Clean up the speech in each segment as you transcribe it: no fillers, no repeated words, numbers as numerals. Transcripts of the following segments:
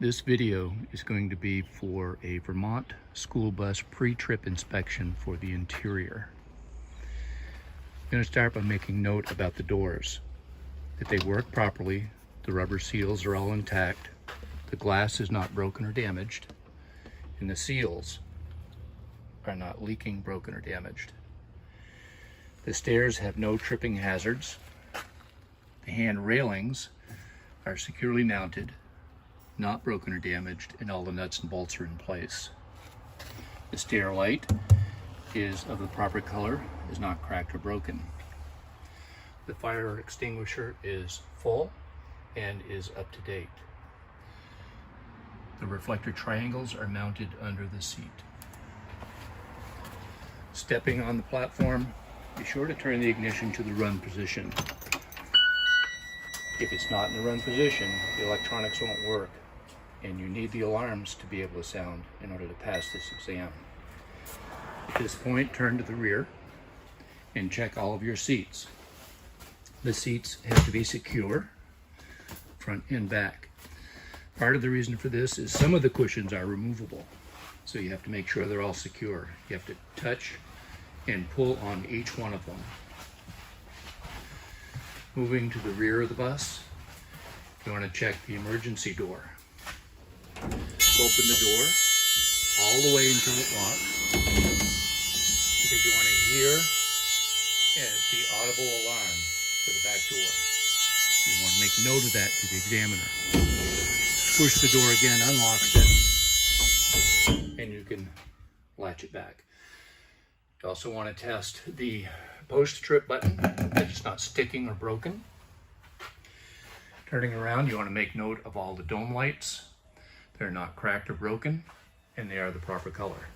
This video is going to be for a Vermont school bus pre-trip inspection for the interior. I'm going to start by making note about the doors, that they work properly, the rubber seals are all intact, the glass is not broken or damaged, and the seals are not leaking, broken, or damaged. The stairs have no tripping hazards. The hand railings are securely mounted, not broken or damaged, and all the nuts and bolts are in place. The stair light is of the proper color, is not cracked or broken. The fire extinguisher is full and is up to date. The reflector triangles are mounted under the seat. Stepping on the platform, be sure to turn the ignition to the run position. If it's not in the run position, the electronics won't work, and you need the alarms to be able to sound in order to pass this exam. At this point, turn to the rear and check all of your seats. The seats have to be secure, front and back. Part of the reason for this is some of the cushions are removable, so you have to make sure they're all secure. You have to touch and pull on each one of them. Moving to the rear of the bus, you want to check the emergency door. Open the door all the way until it locks, because you want to hear the audible alarm for the back door. You want to make note of that to the examiner. Push the door again, unlocks it, and you can latch it back. You also want to test the post-trip button, that it's not sticking or broken. Turning around, you want to make note of all the dome lights. They're not cracked or broken, and they are the proper color.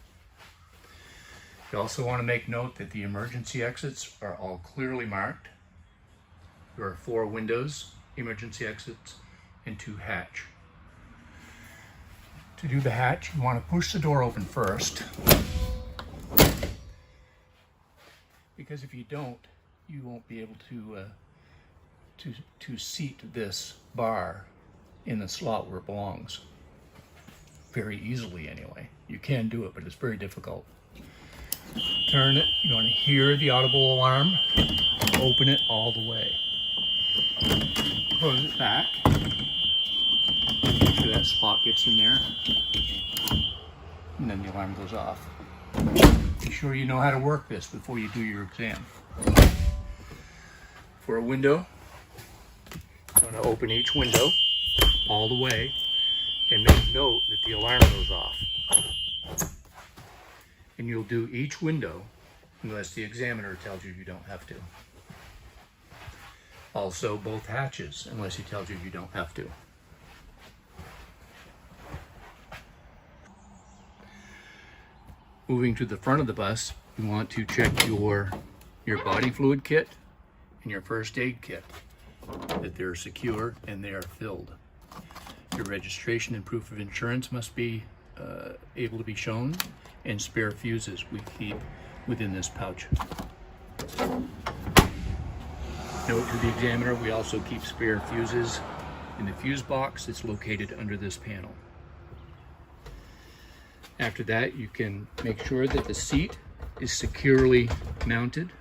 You also want to make note that the emergency exits are all clearly marked. There are 4 windows, emergency exits, and 2 hatch. To do the hatch, you want to push the door open first, because if you don't, you won't be able to seat this bar in the slot where it belongs. Very easily anyway. You can do it, but it's very difficult. Turn it, you want to hear the audible alarm, open it all the way. Close it back, make sure that slot gets in there, and then the alarm goes off. Be sure you know how to work this before you do your exam. For a window, you want to open each window all the way and make note that the alarm goes off. And you'll do each window unless the examiner tells you you don't have to. Also both hatches unless he tells you you don't have to. Moving to the front of the bus, you want to check your body fluid kit and your first aid kit, that they're secure and they are filled. Your registration and proof of insurance must be able to be shown, and spare fuses we keep within this pouch. Note to the examiner, we also keep spare fuses in the fuse box that's located under this panel. After that, you can make sure that the seat is securely mounted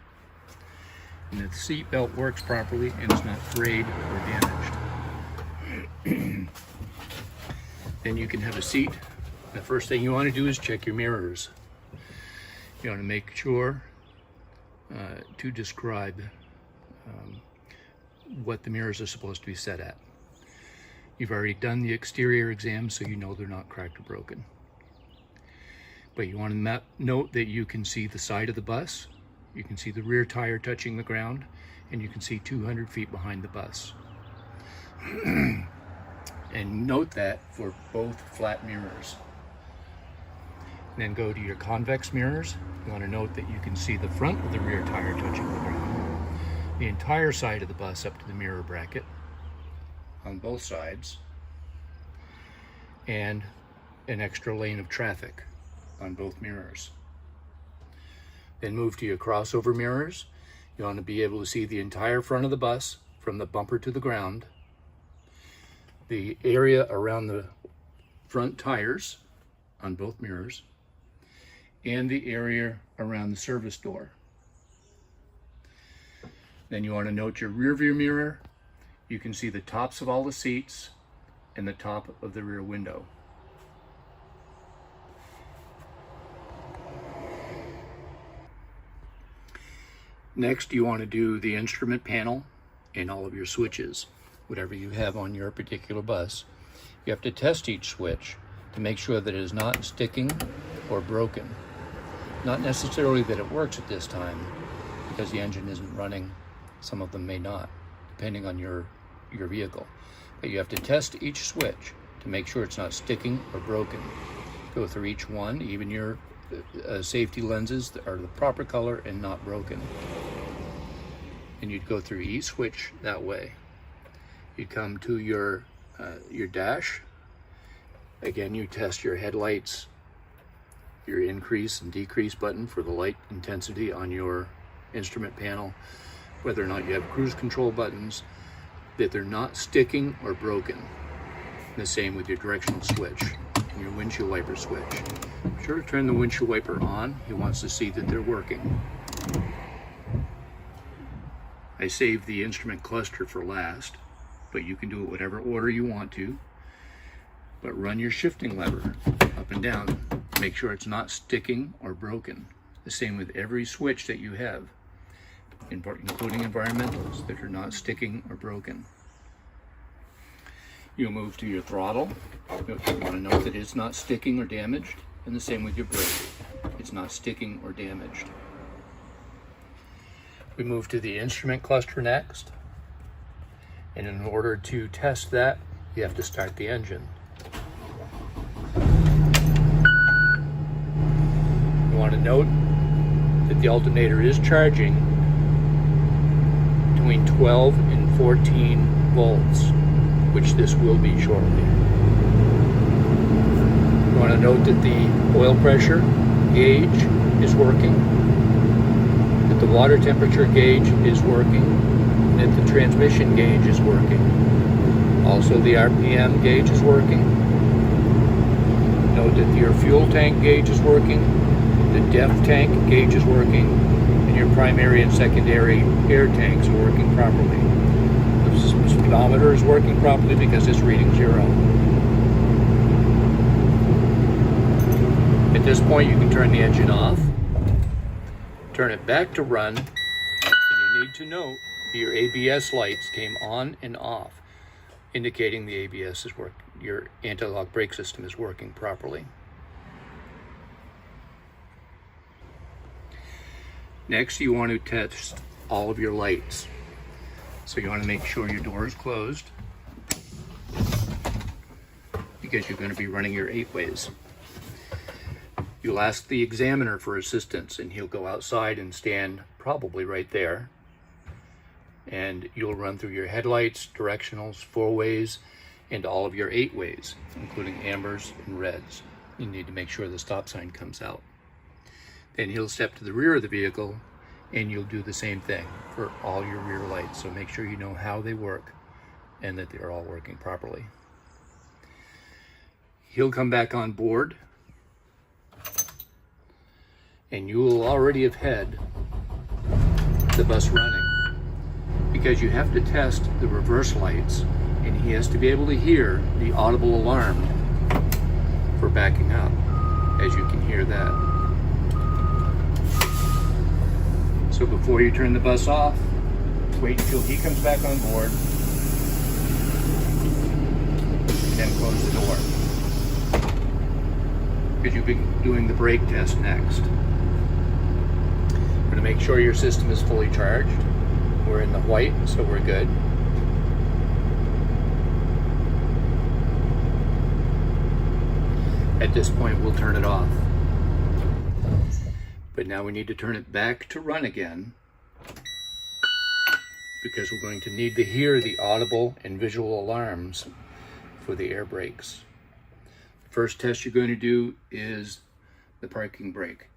and that the seat belt works properly and is not frayed or damaged. Then you can have a seat. The first thing you want to do is check your mirrors. You want to make sure to describe what the mirrors are supposed to be set at. You've already done the exterior exam, so you know they're not cracked or broken. But you want to note that you can see the side of the bus, you can see the rear tire touching the ground, and you can see 200 feet behind the bus. And note that for both flat mirrors. And then go to your convex mirrors. You want to note that you can see the front of the rear tire touching the ground, the entire side of the bus up to the mirror bracket on both sides, and an extra lane of traffic on both mirrors. Then move to your crossover mirrors. You want to be able to see the entire front of the bus from the bumper to the ground, the area around the front tires on both mirrors and the area around the service door. Then you want to note your rear view mirror. You can see the tops of all the seats and the top of the rear window. Next, you want to do the instrument panel and all of your switches, whatever you have on your particular bus. You have to test each switch to make sure that it is not sticking or broken. Not necessarily that it works at this time, because the engine isn't running. Some of them may not, depending on your vehicle. But you have to test each switch to make sure it's not sticking or broken. Go through each one, even your safety lenses that are the proper color and not broken. And you'd go through each switch that way. You'd come to your dash. Again, you test your headlights, your increase and decrease button for the light intensity on your instrument panel, whether or not you have cruise control buttons, that they're not sticking or broken. And the same with your directional switch and your windshield wiper switch. Be sure to turn the windshield wiper on. He wants to see that they're working. I saved the instrument cluster for last, but you can do it whatever order you want to. But run your shifting lever up and down. Make sure it's not sticking or broken. The same with every switch that you have, including environmentals that are not sticking or broken. You'll move to your throttle. You want to note that it's not sticking or damaged, and the same with your brake. It's not sticking or damaged. We move to the instrument cluster next, and in order to test that, you have to start the engine. You want to note that the alternator is charging between 12 and 14 volts, which this will be shortly. You want to note that the oil pressure gauge is working, that the water temperature gauge is working, and that the transmission gauge is working. Also, the RPM gauge is working. Note that your fuel tank gauge is working, the depth tank gauge is working, and your primary and secondary air tanks are working properly. The speedometer is working properly because it's reading 0. At this point, you can turn the engine off, turn it back to run, and you need to note that your ABS lights came on and off, indicating the ABS is working. Your anti-lock brake system is working properly. Next, you want to test all of your lights. So you want to make sure your door is closed, because you're going to be running your 8-ways. You'll ask the examiner for assistance, and he'll go outside and stand probably right there. And you'll run through your headlights, directionals, 4-ways, and all of your 8-ways, including ambers and reds. You need to make sure the stop sign comes out. Then he'll step to the rear of the vehicle, and you'll do the same thing for all your rear lights. So make sure you know how they work and that they're all working properly. He'll come back on board, and you will already have had the bus running, because you have to test the reverse lights, and he has to be able to hear the audible alarm for backing up, as you can hear that. So before you turn the bus off, wait until he comes back on board, and then close the door, because you'll be doing the brake test next. We're going to make sure your system is fully charged. We're in the white, so we're good. At this point, we'll turn it off. But now we need to turn it back to run again, because we're going to need to hear the audible and visual alarms for the air brakes. The first test you're going to do is the parking brake.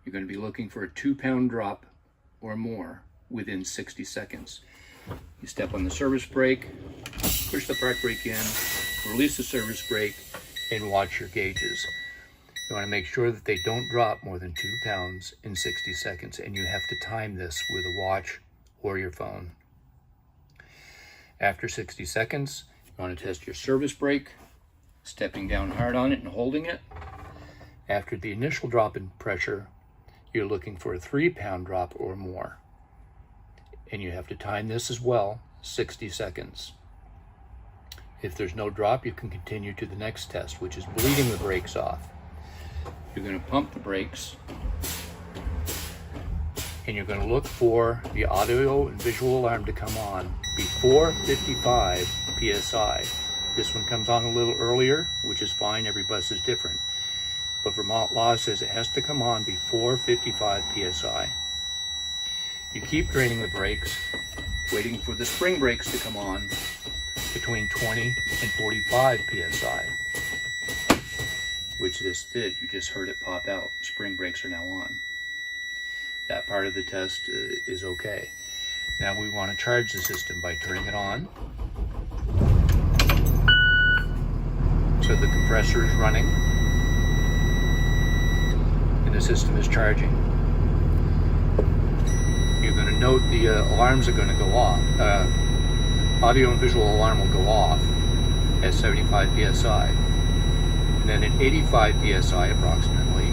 You're going to be looking for a 2-pound drop or more within 60 seconds. You step on the service brake, push the park brake in, release the service brake, and watch your gauges. You want to make sure that they don't drop more than 2 pounds in 60 seconds, and you have to time this with a watch or your phone. After 60 seconds, you want to test your service brake, stepping down hard on it and holding it. After the initial drop in pressure, you're looking for a 3-pound drop or more. And you have to time this as well, 60 seconds. If there's no drop, you can continue to the next test, which is bleeding the brakes off. You're going to pump the brakes, and you're going to look for the audio and visual alarm to come on before 55 psi. This one comes on a little earlier, which is fine. Every bus is different. But Vermont law says it has to come on before 55 psi. You keep draining the brakes, waiting for the spring brakes to come on between 20 and 45 psi, which this did. You just heard it pop out. Spring brakes are now on. That part of the test is okay. Now we want to charge the system by turning it on. So the compressor is running and the system is charging. You're going to note the alarms are going to go off. Audio and visual alarm will go off at 75 psi. And then at 85 psi approximately,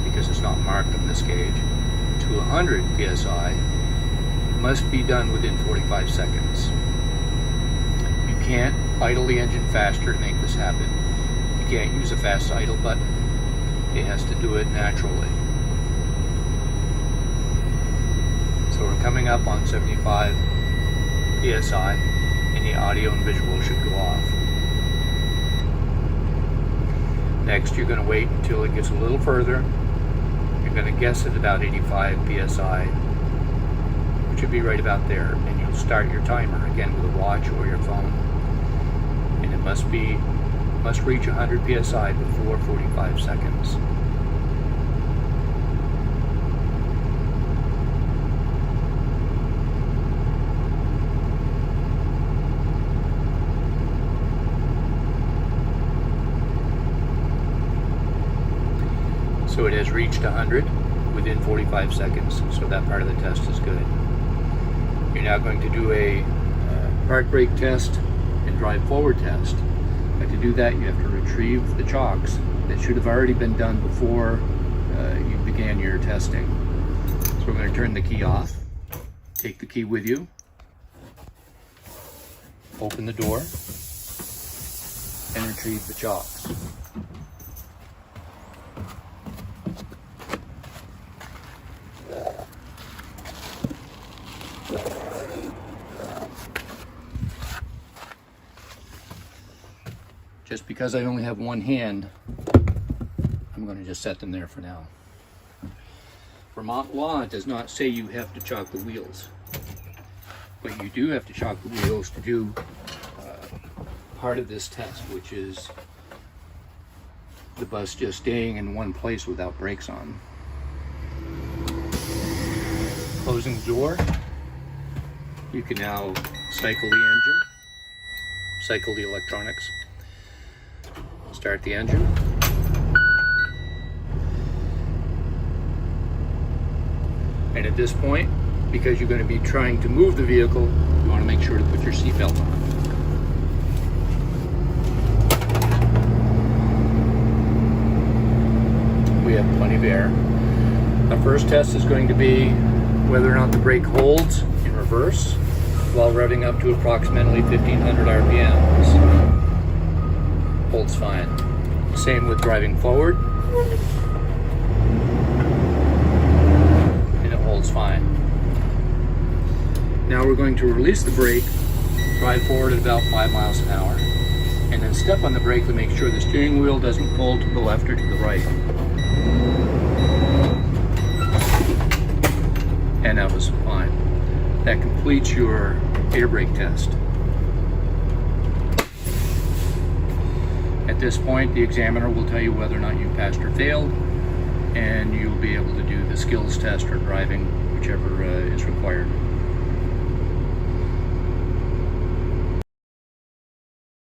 because it's not marked on this gauge, to 100 psi must be done within 45 seconds. You can't idle the engine faster to make this happen. You can't use a fast idle button. It has to do it naturally. So we're coming up on 75 psi, and the audio and visual should go off. Next, you're going to wait until it gets a little further. You're going to guess at about 85 psi, which should be right about there, and you'll start your timer again with a watch or your phone. And it must reach 100 psi before 45 seconds. So it has reached 100 within 45 seconds, so that part of the test is good. You're now going to do a park brake test and drive forward test. But to do that, you have to retrieve the chocks that should have already been done before you began your testing. So we're going to turn the key off, take the key with you, open the door, and retrieve the chocks. Just because I only have one hand, I'm going to just set them there for now. Vermont law does not say you have to chock the wheels, but you do have to chock the wheels to do part of this test, which is the bus just staying in one place without brakes on. Closing the door, you can now cycle the engine, cycle the electronics. Start the engine. And at this point, because you're going to be trying to move the vehicle, you want to make sure to put your seatbelt on. We have plenty of air. Our first test is going to be whether or not the brake holds in reverse while revving up to approximately 1500 RPMs. Holds fine. Same with driving forward, and it holds fine. Now we're going to release the brake, drive forward at about 5 miles an hour, and then step on the brake to make sure the steering wheel doesn't pull to the left or to the right. And that was fine. That completes your air brake test. At this point, the examiner will tell you whether or not you passed or failed, and you'll be able to do the skills test or driving, whichever is required.